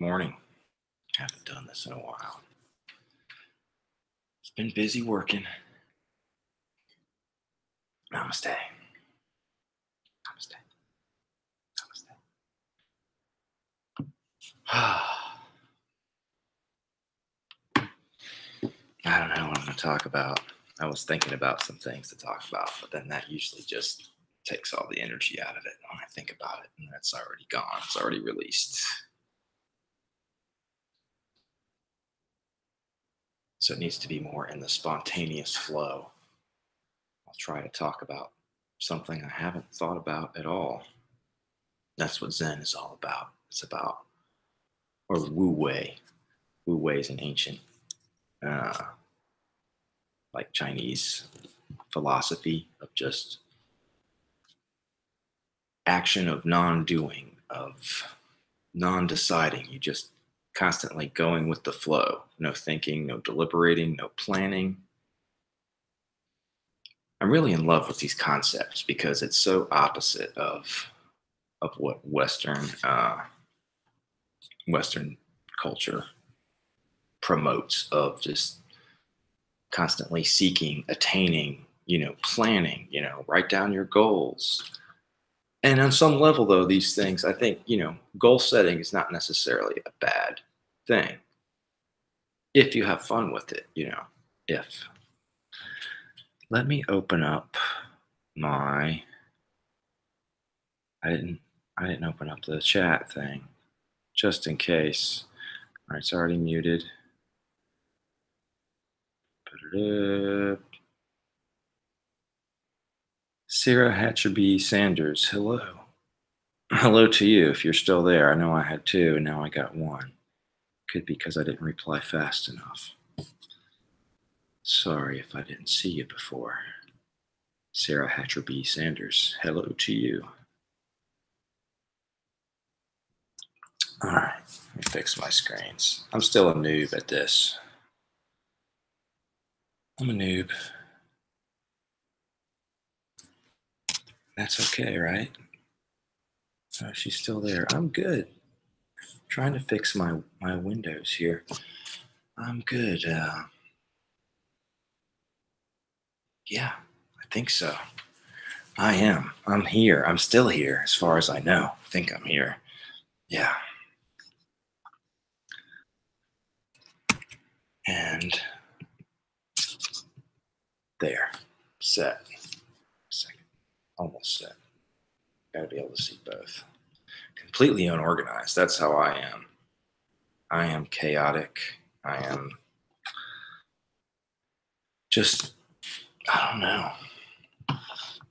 Morning. Haven't done this in a while. It's been busy working. Namaste. Namaste. Namaste. I don't know what I'm going to talk about. I was thinking about some things to talk about, but then that usually just takes all the energy out of it when I think about it, and that's already gone. It's already released. So it needs to be more in the spontaneous flow. I'll try to talk about something I haven't thought about at all. That's what Zen is all about. It's about, or Wu Wei. Wu Wei is an ancient, uh, like Chinese philosophy of just action of non-doing, of non-deciding. You just constantly going with the flow. No thinking, no deliberating, no planning. I'm really in love with these concepts because it's so opposite of what Western culture promotes, of just constantly seeking, attaining, planning, write down your goals. And on some level, though, these things, I think, goal setting is not necessarily a bad thing if you have fun with it, if. Let me open up my, I didn't open up the chat thing just in case. All right, it's already muted. Put it up. Sarah Hatcherby Sanders, hello. Hello to you if you're still there. I know I had two and now I got one. Could be because I didn't reply fast enough. Sorry if I didn't see you before. Sarah Hatcherby Sanders, hello to you. All right, let me fix my screens. I'm still a noob at this. I'm a noob. That's okay, right? Oh, she's still there. I'm good. Trying to fix my windows here. I'm good. Yeah, I think so. I am. I'm here. I'm still here, as far as I know. I think I'm here. Yeah. And there. Set. Second. Almost set. Gotta be able to see both. Completely unorganized. That's how I am. I am chaotic. I am just, I don't know.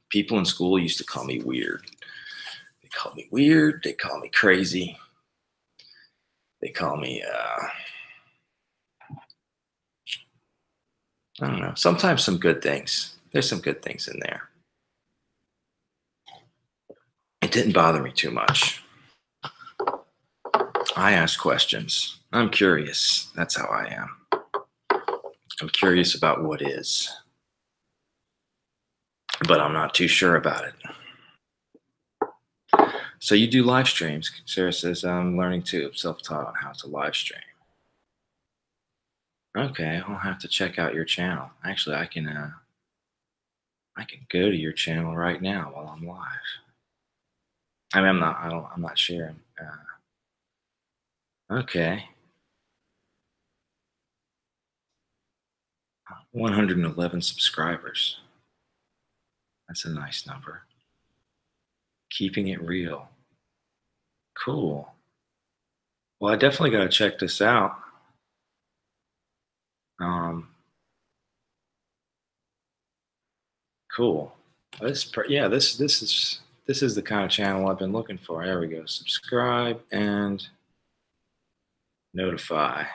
People in school used to call me weird. They call me weird. They call me crazy. They call me, I don't know. Sometimes some good things. There's some good things in there. It didn't bother me too much. I ask questions. I'm curious. That's how I am. I'm curious about what is, but I'm not too sure about it. So you do live streams. Sarah says, I'm learning too, self-taught on how to live stream. Okay, I'll have to check out your channel. Actually, I can go to your channel right now while I'm live. I mean, I'm not sharing. Okay. 111 subscribers. That's a nice number. Keeping it real. Cool. Well, I definitely got to check this out. Cool. This is the kind of channel I've been looking for. There we go. Subscribe and notify.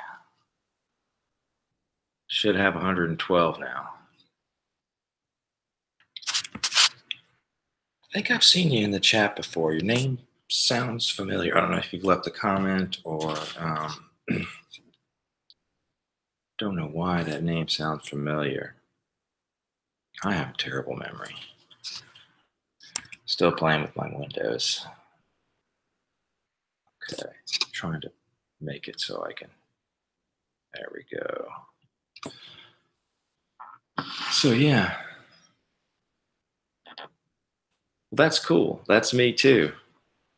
Should have 112 now. I think I've seen you in the chat before. Your name sounds familiar. I don't know if you've left a comment or don't know why that name sounds familiar. I have a terrible memory. Still playing with my windows. Okay, trying to make it so I can. There we go. So yeah, well, that's cool. That's me too.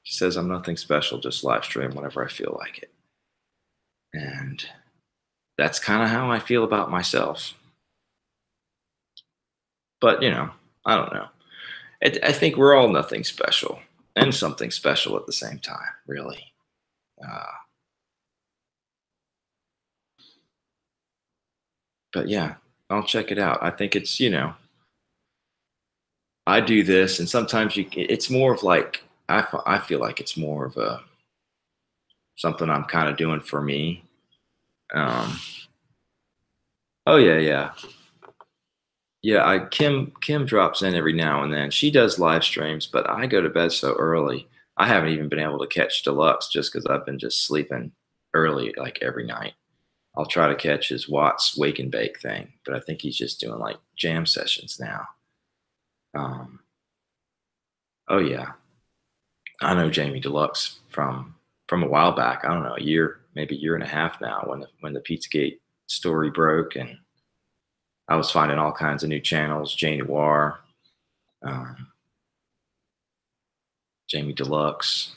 She says I'm nothing special, just live stream whenever I feel like it. And that's kind of how I feel about myself. But, I don't know. I think we're all nothing special and something special at the same time, really. Uh, but yeah, I'll check it out. I think it's, I do this, and sometimes it's more of like, I feel like it's more of a something I'm kind of doing for me. Um, oh, yeah, yeah. Yeah, Kim drops in every now and then. She does live streams, but I go to bed so early. I haven't even been able to catch Deluxe just because I've been just sleeping early like every night. I'll try to catch his Watts wake and bake thing, but I think he's just doing like jam sessions now. Um, oh yeah, I know Jamie Deluxe from a while back. I don't know, a year, maybe a year and a half now, when the Pizzagate story broke, and I was finding all kinds of new channels, Jay Noir, um, Jamie Deluxe,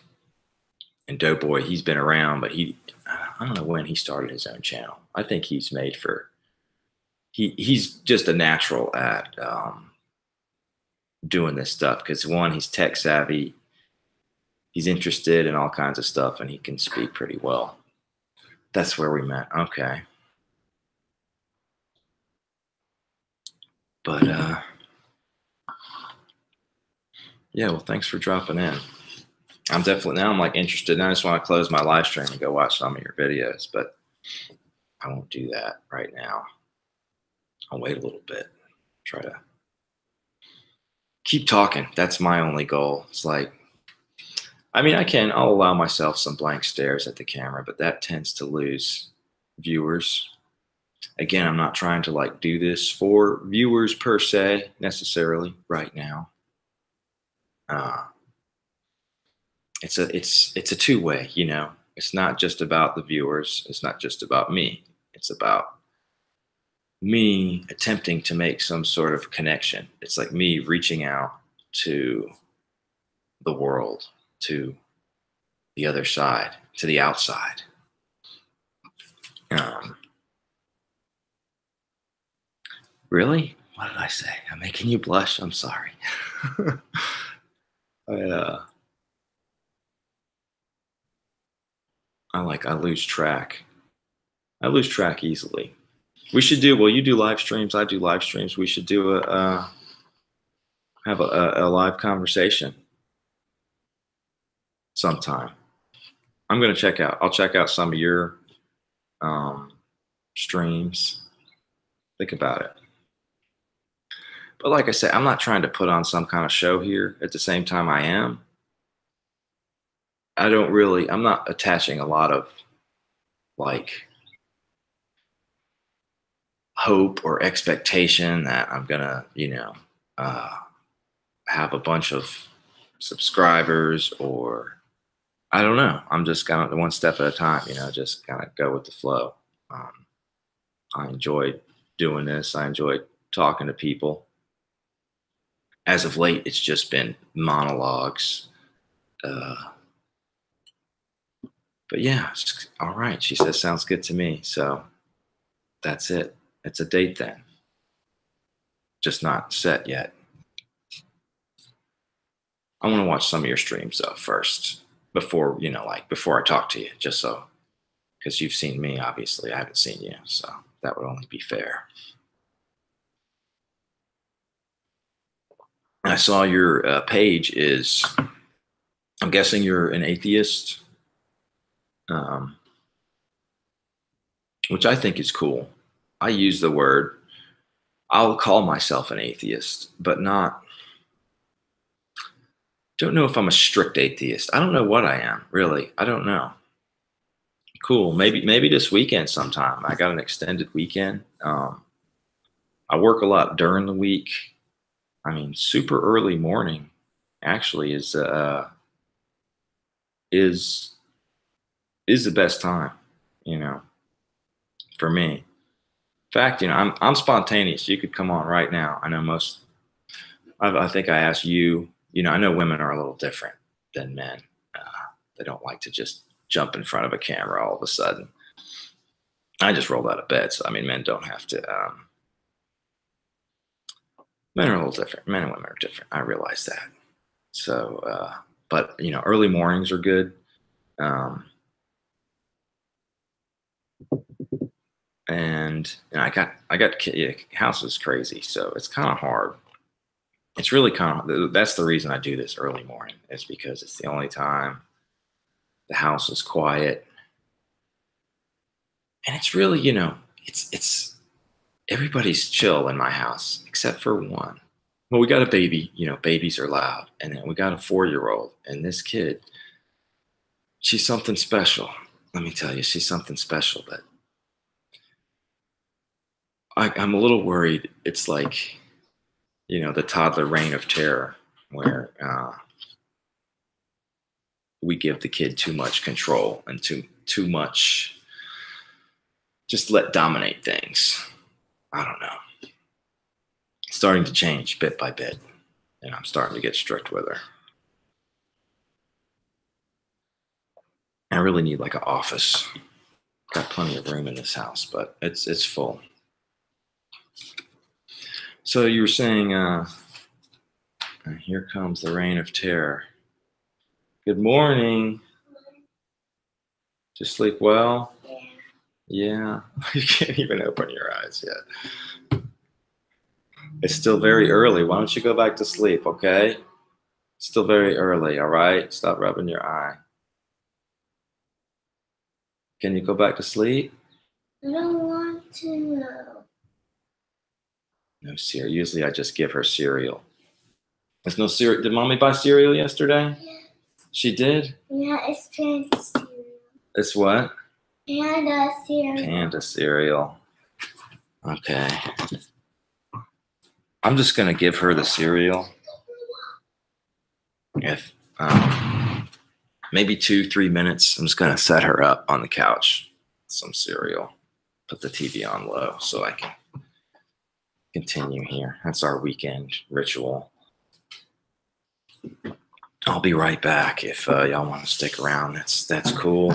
and Doughboy. He's been around, but I don't know when he started his own channel. I think he's made for he's just a natural at doing this stuff because one, he's tech savvy, he's interested in all kinds of stuff, and he can speak pretty well. That's where we met. Okay, but yeah. Well, thanks for dropping in. I'm definitely now. I'm like interested. Now I just want to close my live stream and go watch some of your videos, but I won't do that right now. I'll wait a little bit. Try to keep talking. That's my only goal. It's like, I mean, I'll allow myself some blank stares at the camera, but that tends to lose viewers. Again, I'm not trying to like do this for viewers per se necessarily right now. Uh, it's a two-way, It's not just about the viewers. It's not just about me. It's about me attempting to make some sort of connection. It's like me reaching out to the world, to the other side, to the outside. Um, really? What did I say? I'm making you blush. I'm sorry. I I lose track. I lose track easily. We should do well. You do live streams. I do live streams. We should do have a live conversation sometime. I'm gonna check out. I'll check out some of your um, streams. Think about it. But like I said, I'm not trying to put on some kind of show here. At the same time, I am. I don't really. I'm not attaching a lot of like hope or expectation that I'm gonna, uh, have a bunch of subscribers or I don't know. I'm just kind of one step at a time, just kind of go with the flow. Um, I enjoy doing this. I enjoy talking to people. As of late, it's just been monologues. Uh, but yeah, all right. She says, sounds good to me. So that's it. It's a date then. Just not set yet. I want to watch some of your streams though first before, before I talk to you, just so, because you've seen me, obviously. I haven't seen you. So that would only be fair. I saw your page is, I'm guessing you're an atheist, um, which I think is cool. I use the word, I'll call myself an atheist, but don't know if I'm a strict atheist. I don't know what I am, really. I don't know. Cool. Maybe this weekend sometime. I got an extended weekend. I work a lot during the week. I mean, super early morning actually is is the best time, for me. In fact, I'm spontaneous. You could come on right now. I know I think I asked you, I know women are a little different than men. They don't like to just jump in front of a camera all of a sudden. I just rolled out of bed. So, men don't have to. Men are a little different. Men and women are different. I realize that. So, but, early mornings are good. And house is crazy. So it's kind of hard. It's really that's the reason I do this early morning. It's because it's the only time the house is quiet. And it's really, it's everybody's chill in my house except for one. Well, we got a baby, babies are loud. And then we got a 4-year-old. And this kid, she's something special. Let me tell you, she's something special. But I'm a little worried. It's like, the toddler reign of terror, where we give the kid too much control and too much, just let dominate things. I don't know. It's starting to change bit by bit, and I'm starting to get strict with her. I really need like an office. Got plenty of room in this house, but it's full. So you were saying, here comes the reign of terror. Good morning. Did you sleep well? Yeah. You can't even open your eyes yet. It's still very early. Why don't you go back to sleep, okay? It's still very early, all right? Stop rubbing your eye. Can you go back to sleep? I don't want to. No cereal. Usually I just give her cereal. There's no cereal. Did Mommy buy cereal yesterday? Yeah. She did? Yeah, it's panda cereal. It's what? Panda cereal. Panda cereal. Okay. I'm just going to give her the cereal. If maybe 2-3 minutes, I'm just going to set her up on the couch. Some cereal. Put the TV on low so I can continue here. That's our weekend ritual. I'll be right back if y'all want to stick around. That's cool.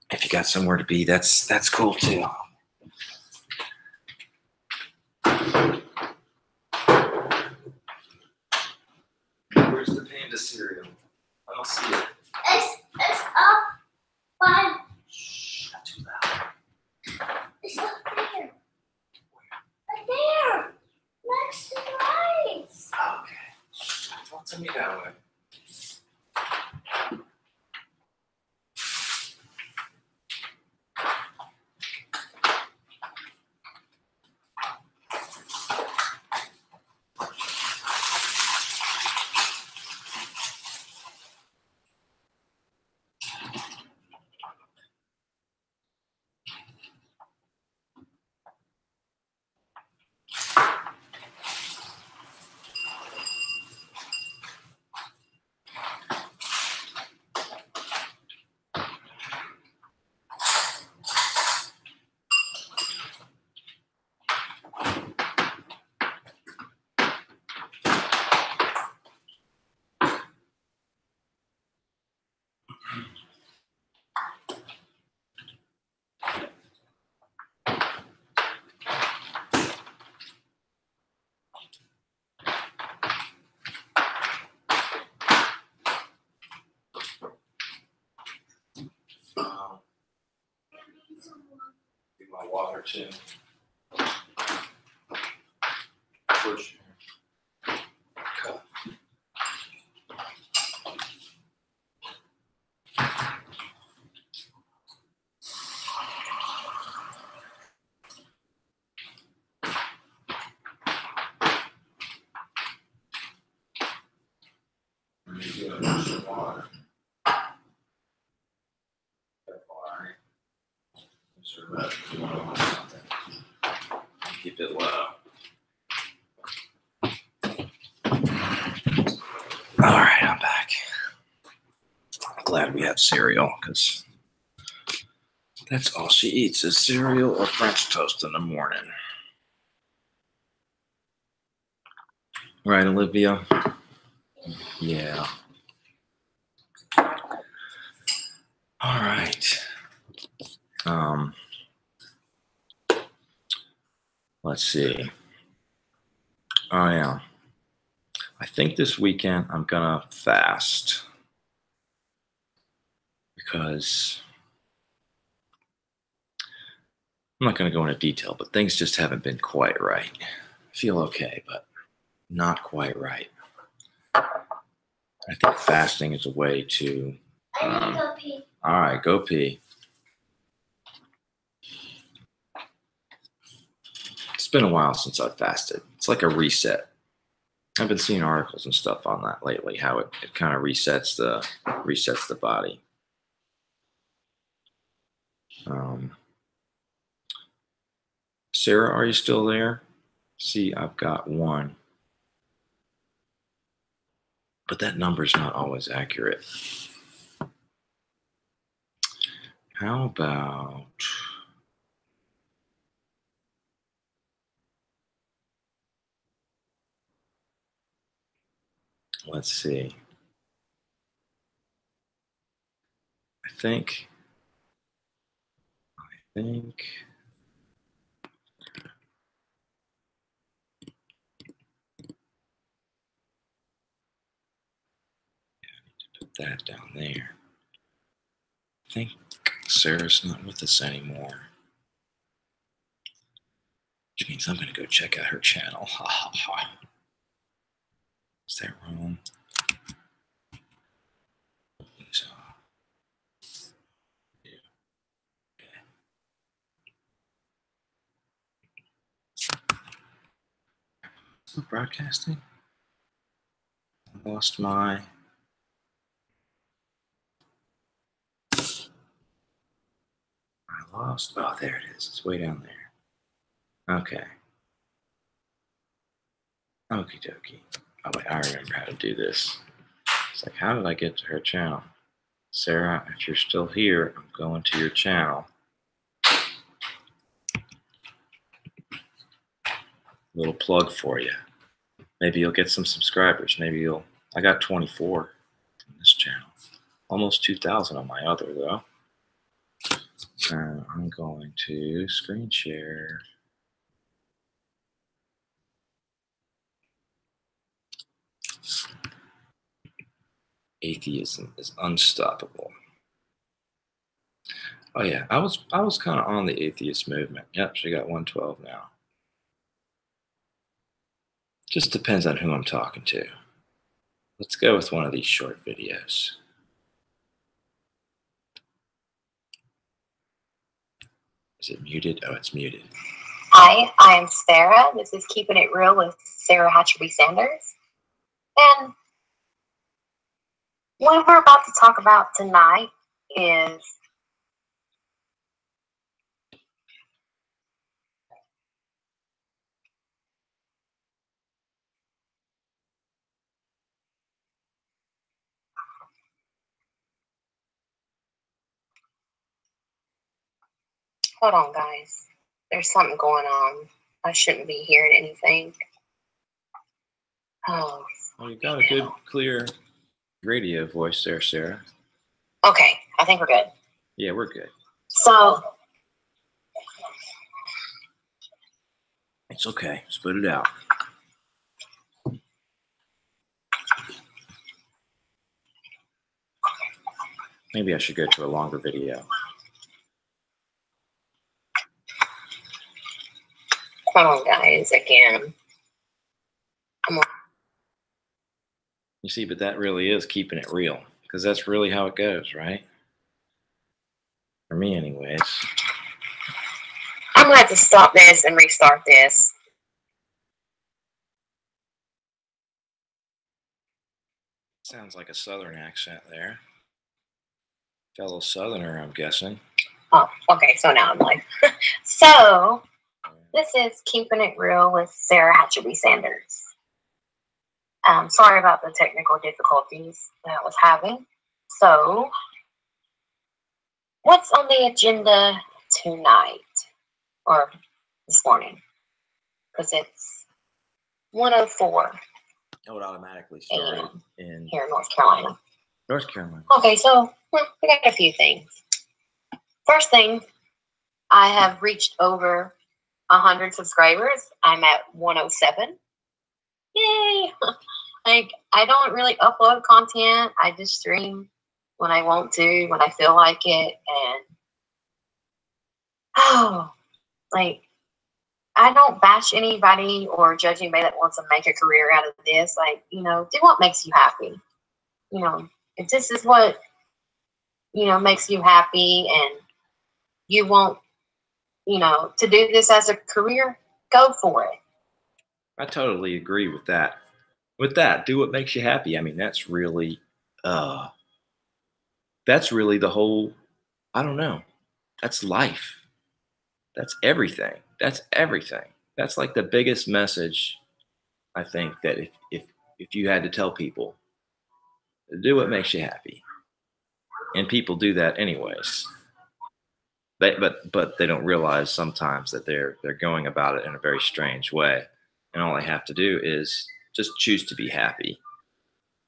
If you got somewhere to be, that's cool too. Where's the panda cereal? I don't see it. It's up by. Shh, not too loud. It's up there. Right there. Next to the lights. Okay. Shh, don't tell me that way. Do my water too. Push. Cut. Water. Keep it low. All right, I'm back. Glad we have cereal, because that's all she eats is cereal or French toast in the morning. Right, Olivia? Yeah. All right. Let's see. Oh, yeah. I think this weekend I'm going to fast because I'm not going to go into detail, but things just haven't been quite right. I feel okay, but not quite right. I think fasting is a way to. I need to go pee. All right, go pee. It's been a while since I've fasted. It's like a reset. I've been seeing articles and stuff on that lately, how it kind of resets the body. Sarah, are you still there? See, I've got one. But that number's not always accurate. How about... Let's see. I think put that down there. I think Sarah's not with us anymore. Which means I'm going to go check out her channel. Ha ha ha. Is that wrong? So, yeah. Okay. Still broadcasting? I lost my... Oh, there it is. It's way down there. Okay. Okie dokie. Oh, wait, I remember how to do this. It's like, how did I get to her channel? Sarah, if you're still here, I'm going to your channel. Little plug for you. Maybe you'll get some subscribers. I got 24 on this channel. Almost 2,000 on my other, though. I'm going to screen share. Atheism is unstoppable. Oh yeah, I was kind of on the atheist movement. Yep, she got 112 now. Just depends on who I'm talking to. Let's go with one of these short videos. Is it muted? Oh, it's muted. Hi, I'm Sarah. This is Keeping It Real with Sarah Hatcherby Sanders. And what we're about to talk about tonight is hold on, guys. There's something going on. I shouldn't be hearing anything. Oh. Well, you got a good, clear radio voice there, Sarah. Okay, I think we're good. Yeah, we're good. So, It's okay. Spit it out. Maybe I should go to a longer video. hold on, guys, again. You see, but that really is keeping it real, because that's really how it goes, right? For me, anyways. I'm going to have to stop this and restart this. Sounds like a southern accent there. Fellow southerner, I'm guessing. Oh, okay, so now I'm live. So, this is Keeping It Real with Sarah Hatcherby Sanders. Sorry about the technical difficulties that I was having. So, what's on the agenda tonight or this morning? Because it's 1:04 It would automatically start a.m. in here in North Carolina. North Carolina. Okay, so we got a few things. First thing, I have reached over 100 subscribers. I'm at 107. Yay! Like, I don't really upload content. I just stream when I want to, when I feel like it. And, oh, like, I don't bash anybody or judge anybody that wants to make a career out of this. Like, you know, do what makes you happy. You know, if this is what, you know, makes you happy and you want, you know, to do this as a career, go for it. I totally agree with that. With that, do what makes you happy. I mean, that's really the whole, I don't know. That's life. That's everything. That's everything. That's like the biggest message, I think, that if you had to tell people, do what makes you happy. And people do that anyways. But they don't realize sometimes that they're going about it in a very strange way. And all they have to do is just choose to be happy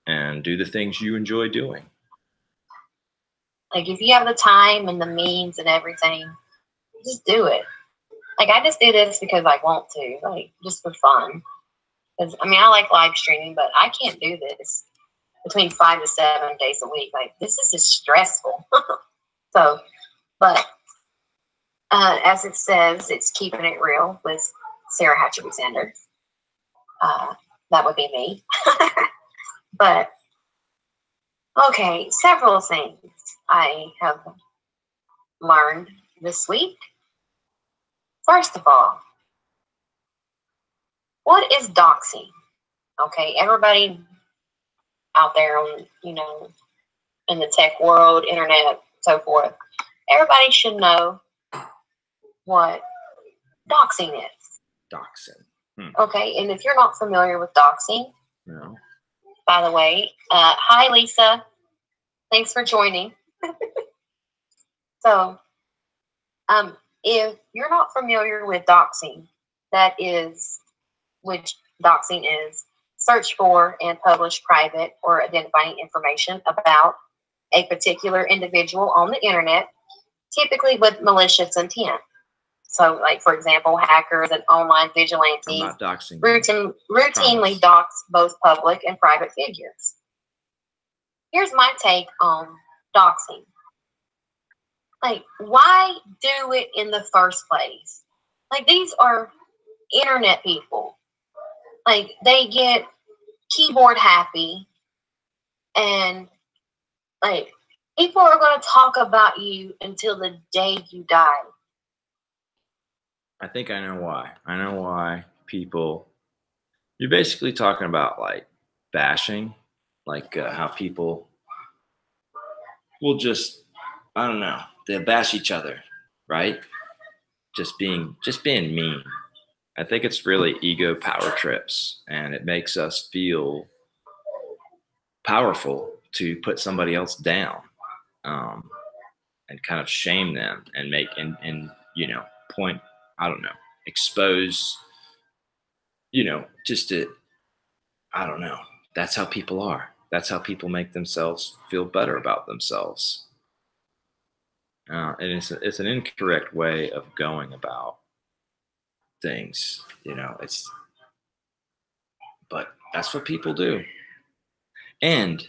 and do the things you enjoy doing. Like, if you have the time and the means and everything, just do it. Like, I just do this because I want to, like, just for fun. Because, I mean, I like live streaming, but I can't do this between 5 to 7 days a week. Like, this is just stressful. So, but as it says, it's keeping it real with Sarah Hatcherby Sanders. That would be me. But, okay, several things I have learned this week. First of all, what is doxing? Okay, everybody out there on, you know, in the tech world, internet, so forth, everybody should know what doxing is. Doxing. Okay, and if you're not familiar with doxing, No. by the way, hi Lisa, thanks for joining. So, if you're not familiar with doxing, that is, which doxing is, search for and publish private or identifying information about a particular individual on the internet, typically with malicious intent. So, like, for example, hackers and online vigilantes I'm not doxing. routinely dox both public and private figures. Here's my take on doxing. Like, why do it in the first place? Like, these are internet people. Like, they get keyboard happy, and, like, people are going to talk about you until the day you die. I think I know why. I know why people. You're basically talking about like bashing, like how people will just, I don't know, they'll bash each other, right? Just being mean. I think it's really ego power trips, and it makes us feel powerful to put somebody else down, and kind of shame them and make and you know point, I don't know, expose, you know, just to, I don't know. That's how people are. That's how people make themselves feel better about themselves. And it's an incorrect way of going about things. You know, but that's what people do. And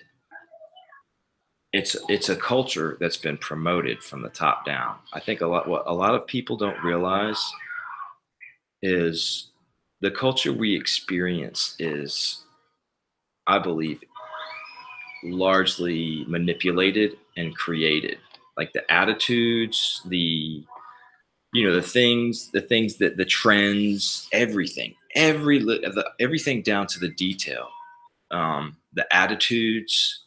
it's a culture that's been promoted from the top down. I think what a lot of people don't realize is the culture we experience is, I believe, largely manipulated and created. Like the attitudes, the, you know, the things that the trends, everything, everything down to the detail, the attitudes,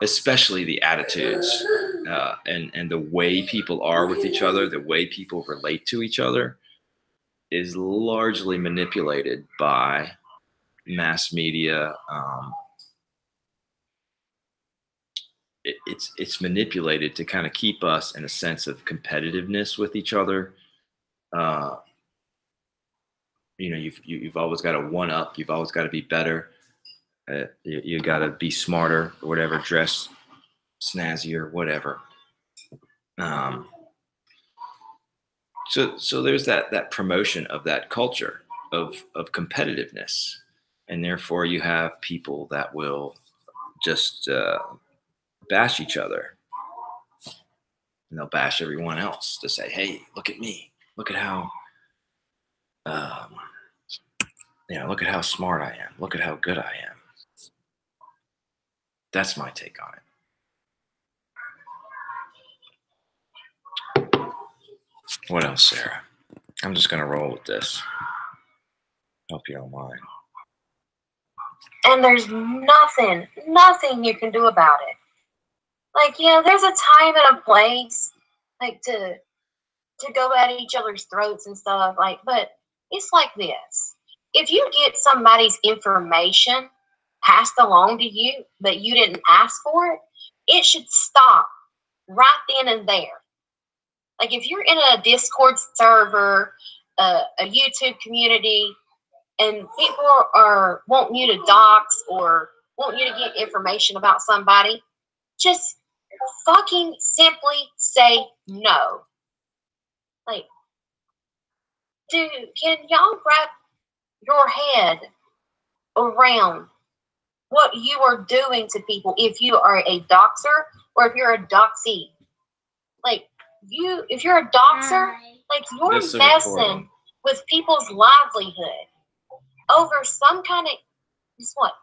especially the attitudes, and the way people are with each other, the way people relate to each other, is largely manipulated by mass media, it's manipulated to kind of keep us in a sense of competitiveness with each other. You've always got to one up. You've always got to be better. You got to be smarter or whatever, dress snazzier, whatever. So there's that promotion of that culture of competitiveness, and therefore you have people that will just bash each other, and they'll bash everyone else to say, "Hey, look at me! Look at how, look at how smart I am! Look at how good I am!" That's my take on it. What else, Sarah? I'm just gonna roll with this. Hope you don't mind. And there's nothing you can do about it. Like, yeah, there's a time and a place, like, to go at each other's throats and stuff, like, but it's like this. If you get somebody's information passed along to you, but you didn't ask for it, it should stop right then and there. Like, if you're in a Discord server, a YouTube community, and people are wanting you to dox or want you to get information about somebody, just fucking simply say no. Like, dude, can y'all wrap your head around what you are doing to people if you are a doxer or if you're a doxee? Like, if you're a doxer, like, you're messing with people's livelihood over some kind of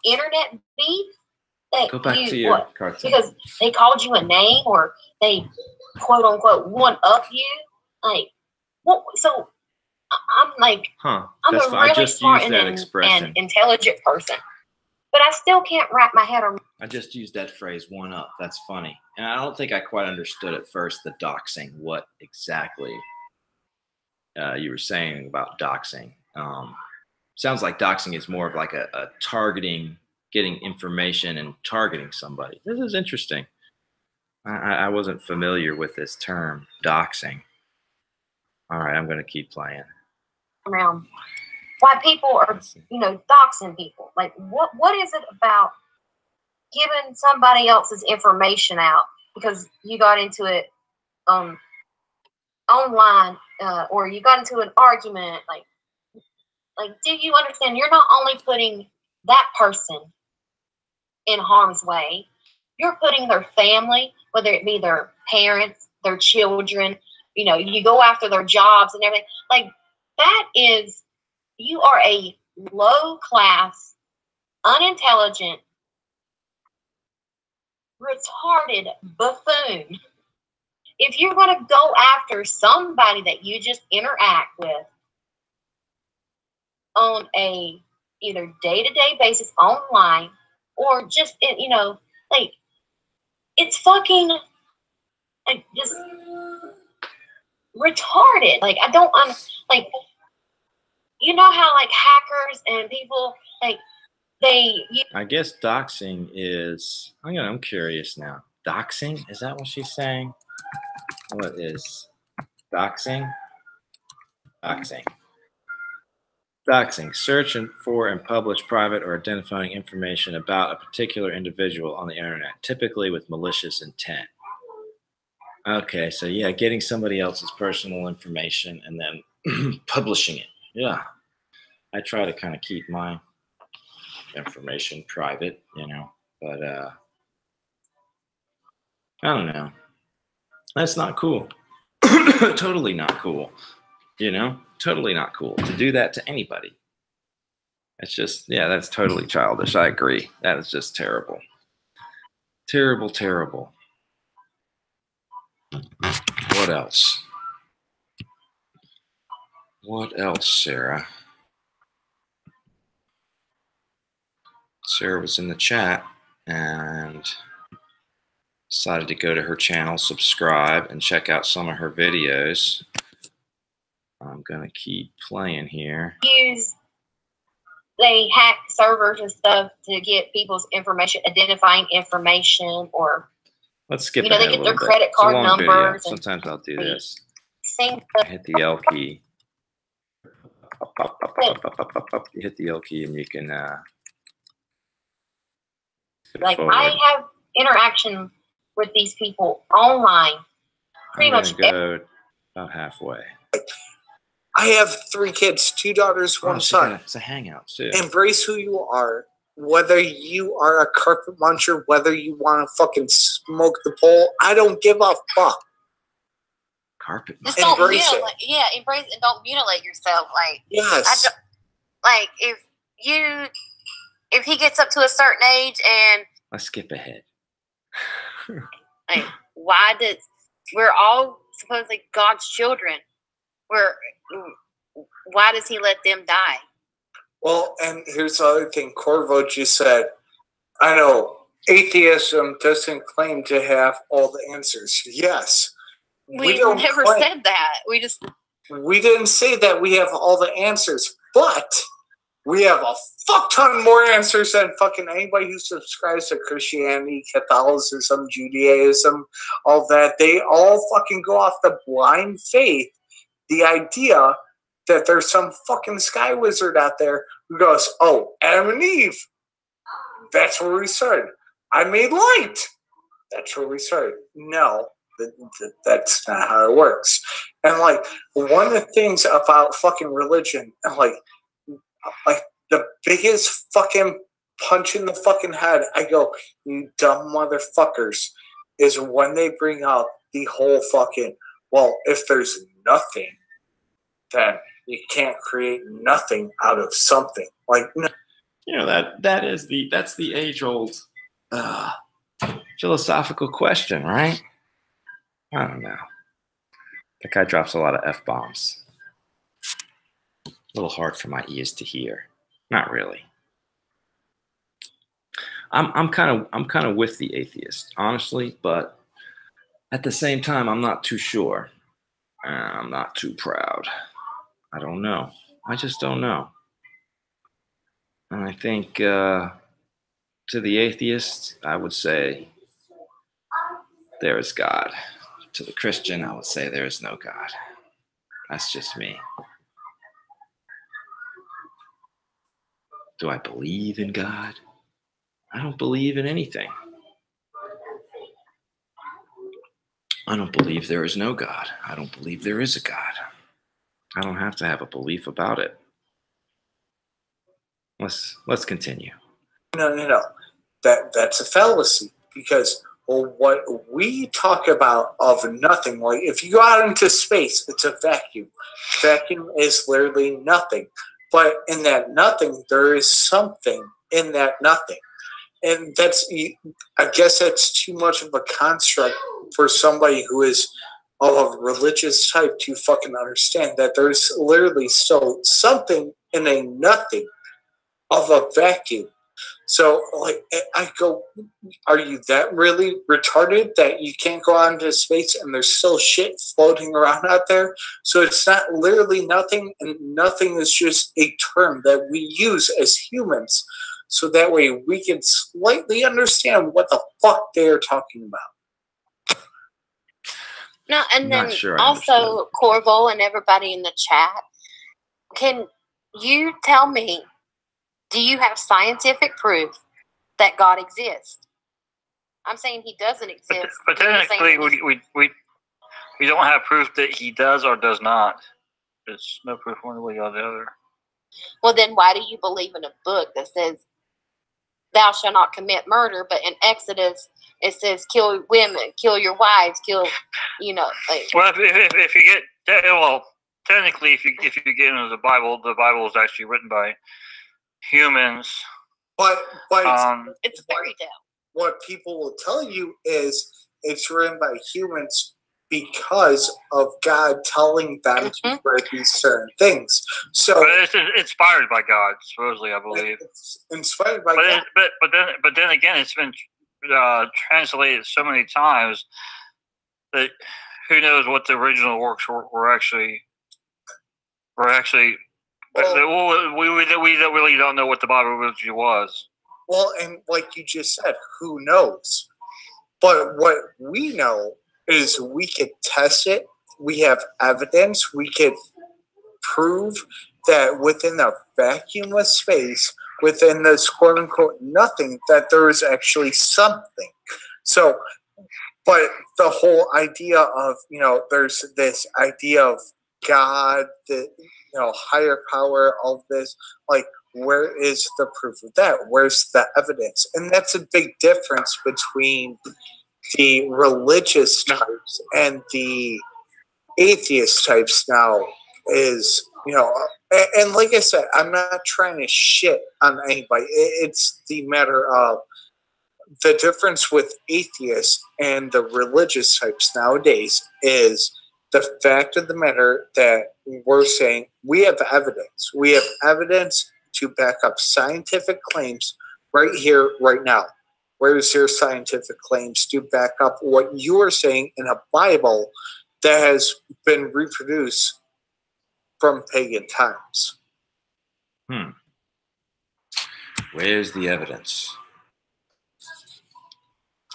internet beef. Go back to your cartoon. Because they called you a name or they quote unquote one up you. Like, what? So I'm like, I'm a really smart and intelligent person, but I still can't wrap my head around. I just used that phrase, one up. That's funny. And I don't think I quite understood at first the doxing, what exactly you were saying about doxing. Sounds like doxing is more of like a targeting, getting information and targeting somebody. This is interesting. I wasn't familiar with this term, doxing. All right, I'm going to keep playing. Around why people are, doxing people. Like, what is it about giving somebody else's information out because you got into it online or you got into an argument? Like, do you understand? You're not only putting that person in harm's way, you're putting their family, whether it be their parents, their children, you go after their jobs and everything. Like, that is, you are a low-class, unintelligent, retarded buffoon. If you're going to go after somebody that you just interact with on a either day-to-day basis online or just, like, it's fucking like just retarded. Like, I don't like, you know how like hackers and people like I guess doxing is, I'm curious now. Doxing? Is that what she's saying? What is doxing? Doxing. Doxing. Search for and publish private or identifying information about a particular individual on the internet, typically with malicious intent. Okay, so yeah, getting somebody else's personal information and then publishing it. Yeah. I try to kind of keep my information private, but I don't know. That's not cool. Totally not cool. Totally not cool to do that to anybody. It's just, that's totally childish. I agree. That is just terrible. Terrible, terrible. What else? What else, Sarah? Sarah was in the chat and decided to go to her channel, subscribe, and check out some of her videos. I'm going to keep playing here. They hack servers and stuff to get people's information, identifying information, or Let's skip You know, ahead they a get their little bit. credit It's a card long video. numbers. Sometimes I'll do this. Sync I hit the L key. You hit the L key and you can like forward. I have interaction with these people online. Pretty I'm much. gonna go about halfway. I have 3 kids, 2 daughters, 1 son. It's a hangout too. Embrace who you are. Whether you are a carpet muncher, whether you want to fucking smoke the pole, I don't give a fuck. Carpet. Just don't Embrace it. mutilate. Yeah, embrace it and don't mutilate yourself. Like Yes. like if he gets up to a certain age and Let's skip ahead. like we're all supposedly God's children. Why does he let them die? Well, and here's the other thing. Corvo just said, I know atheism doesn't claim to have all the answers. Yes. We never said that. We didn't say that we have all the answers, but we have a fuck ton more answers than fucking anybody who subscribes to Christianity, Catholicism, Judaism, all that. They all fucking go off the blind faith. The idea that there's some fucking sky wizard out there who goes, oh, Adam and Eve. That's where we started. I made light. That's where we started. No, that's not how it works. And like one of the things about fucking religion, like the biggest fucking punch in the fucking head, I go, you dumb motherfuckers, is when they bring up the whole fucking, well, if there's nothing, then you can't create nothing out of something. Like, no. You know, that's the age-old philosophical question, right? I don't know. That guy drops a lot of F-bombs. A little hard for my ears to hear. Not really. I'm kind of with the atheist, honestly, but at the same time, I'm not too sure. I'm not too proud. I don't know. I just don't know. And I think to the atheist, I would say there is God. To the Christian, I would say there is no God. That's just me. Do I believe in God? I don't believe in anything. I don't believe there is no God. I don't believe there is a God. I don't have to have a belief about it. Let's continue. No. That's a fallacy because, well, what we talk about of nothing, like if you go out into space, it's a vacuum. Vacuum is literally nothing. But in that nothing, there is something in that nothing. And I guess that's too much of a construct for somebody who is of a religious type to fucking understand that there's literally still something in a nothing of a vacuum. So, like, I go, are you that really retarded that you can't go out into space and there's still shit floating around out there? So it's not literally nothing, and nothing is just a term that we use as humans. So that way we can slightly understand what the fuck they are talking about. No, and then also Corvo and everybody in the chat, can you tell me, do you have scientific proof that God exists? I'm saying he doesn't exist. But technically, we don't have proof that he does or does not. There's no proof one way or the other. Well, then why do you believe in a book that says, thou shalt not commit murder, but in Exodus it says kill women, kill your wives, kill, like. Well, if you get, technically, if you get into the Bible is actually written by humans. But it's a fairy tale. What people will tell you is it's written by humans because of God telling them to write these certain things. So but it's inspired by God, supposedly, I believe. It's inspired by God. But then again, it's been translated so many times that who knows what the original works were actually. Well, we really don't know what the Bible originally was. Well, and like you just said, who knows? But what we know is we could test it. We have evidence. We could prove that within a vacuumless space, within this quote unquote nothing, that there is actually something. So, but the whole idea of, there's this idea of God, the, higher power, all of this, like, where is the proof of that? Where's the evidence? And that's a big difference between the religious types and the atheist types now is, and like I said, I'm not trying to shit on anybody. It's the matter of the difference with atheists and the religious types nowadays is the fact of the matter that we're saying we have evidence. We have evidence to back up scientific claims right here, right now. Where's your scientific claims to back up what you are saying in a Bible that has been reproduced from pagan times? Where's the evidence?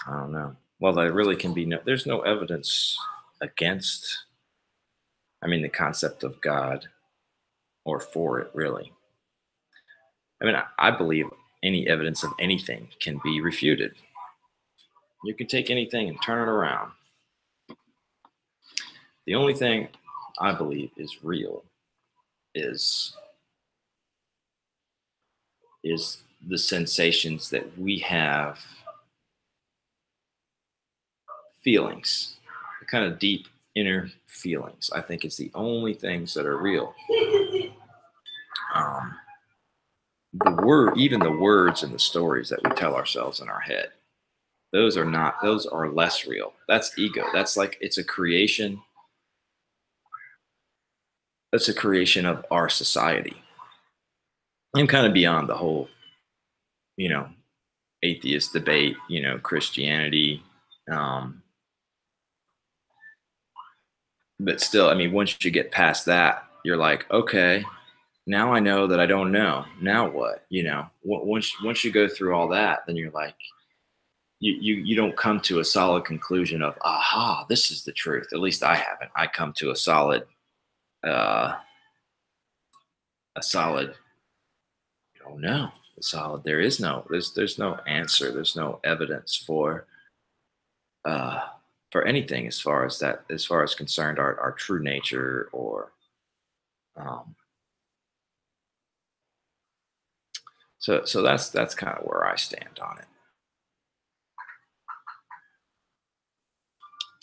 I don't know. Well, there really can be there's no evidence against, the concept of God or for it, really. I believe any evidence of anything can be refuted. You can take anything and turn it around. The only thing I believe is real is the sensations that we have, feelings, the kind of deep inner feelings. I think it's the only things that are real. Even the words and the stories that we tell ourselves in our head, those are less real. That's ego. That's like, it's a creation. That's a creation of our society. I'm kind of beyond the whole, atheist debate, Christianity. But still, once you get past that, you're like, okay, now I know that I don't know. Now what? Once you go through all that, then you're like, you don't come to a solid conclusion of, aha, this is the truth. At least I haven't. I come to a solid, no. There's no answer. There's no evidence for anything as far as concerned our true nature or so that's kind of where I stand on it.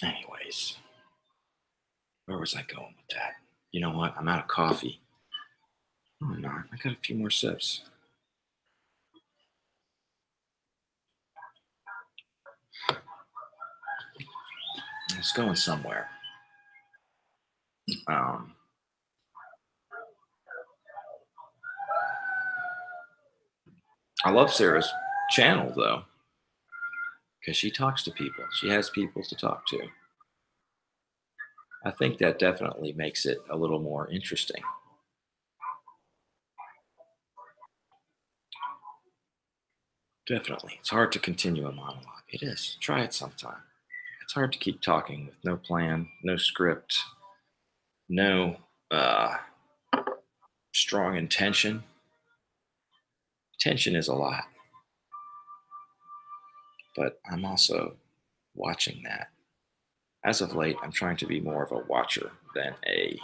Anyways, where was I going with that? You know what? I'm out of coffee. Oh, no, I got a few more sips. It's going somewhere. I love Sarah's channel though, because she talks to people. She has people to talk to. I think that definitely makes it a little more interesting. Definitely. It's hard to continue a monologue. It is. Try it sometime. It's hard to keep talking with no plan, no script, no strong intention. Tension is a lot. But I'm also watching that. As of late, I'm trying to be more of a watcher than a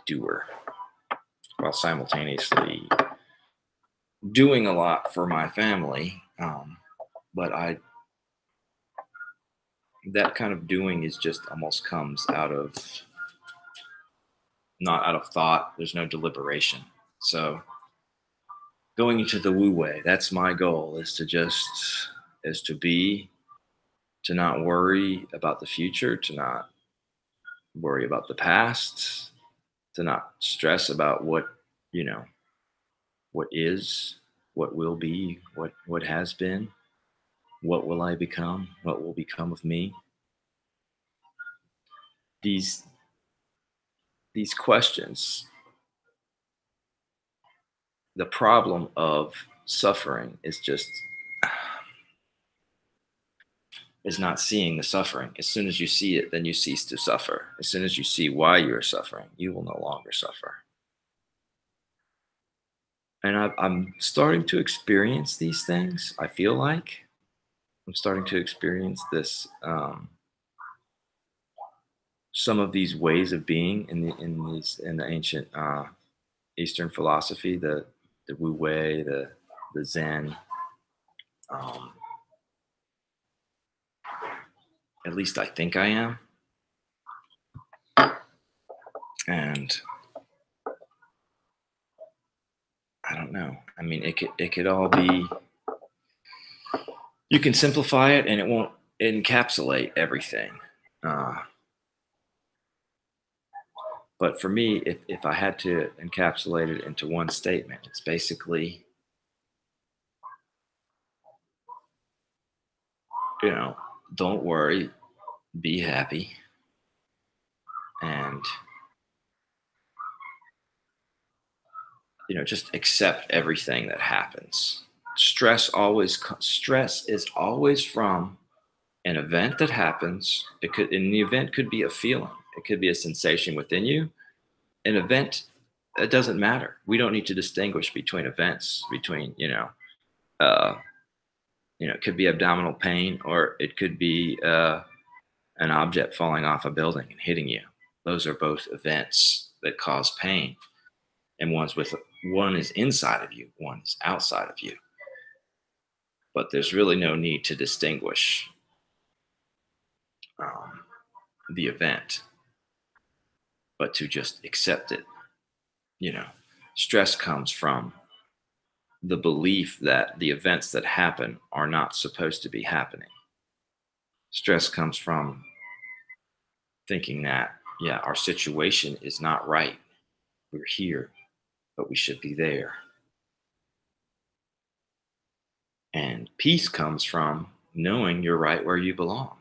doer, while simultaneously doing a lot for my family. But that kind of doing is just almost comes out of, not out of thought. There's no deliberation. So going into the Wu way, that's my goal, is to not worry about the future, to not worry about the past, to not stress about what is, what will be, what has been, what will I become, what will become of me. These questions, the problem of suffering is just, is not seeing the suffering. As soon as you see it, then you cease to suffer. As soon as you see why you are suffering, you will no longer suffer. And I'm starting to experience these things. I feel like I'm starting to experience this, some of these ways of being in the ancient Eastern philosophy, the Wu Wei, the Zen. At least I think I am. And I don't know. I mean, it could all be. You can simplify it, and it won't encapsulate everything. But for me, if I had to encapsulate it into one statement, it's basically, don't worry, be happy, and just accept everything that happens. Stress is always from an event that happens. The event could be a feeling. It could be a sensation within you. An event, it doesn't matter. We don't need to distinguish between events, between, it could be abdominal pain, or it could be an object falling off a building and hitting you. Those are both events that cause pain. And one is inside of you, one is outside of you. But there's really no need to distinguish the event, but to just accept it. Stress comes from the belief that the events that happen are not supposed to be happening. Stress comes from thinking that, our situation is not right. We're here, but we should be there. And peace comes from knowing you're right where you belong.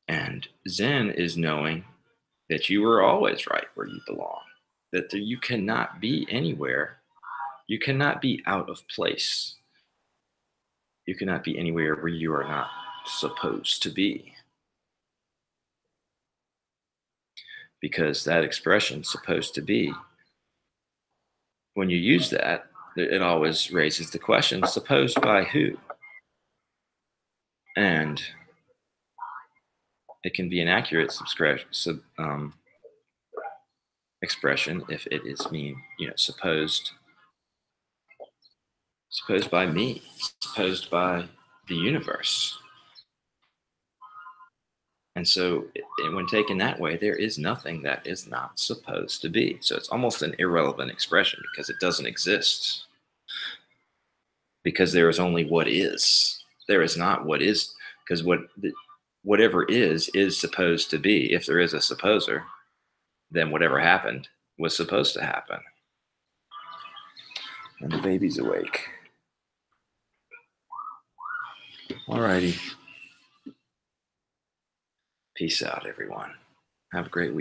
And Zen is knowing that you are always right where you belong, that you cannot be anywhere. You cannot be out of place. You cannot be anywhere where you are not supposed to be. Because that expression, supposed to be, when you use that, it always raises the question, supposed by who? And it can be an accurate expression if it is supposed by me, supposed by the universe. And so when taken that way, there is nothing that is not supposed to be. So it's almost an irrelevant expression because it doesn't exist. Because there is only what is. There is not what is, because whatever is supposed to be. If there is a supposer, then whatever happened was supposed to happen. And the baby's awake. All righty. Peace out, everyone. Have a great week.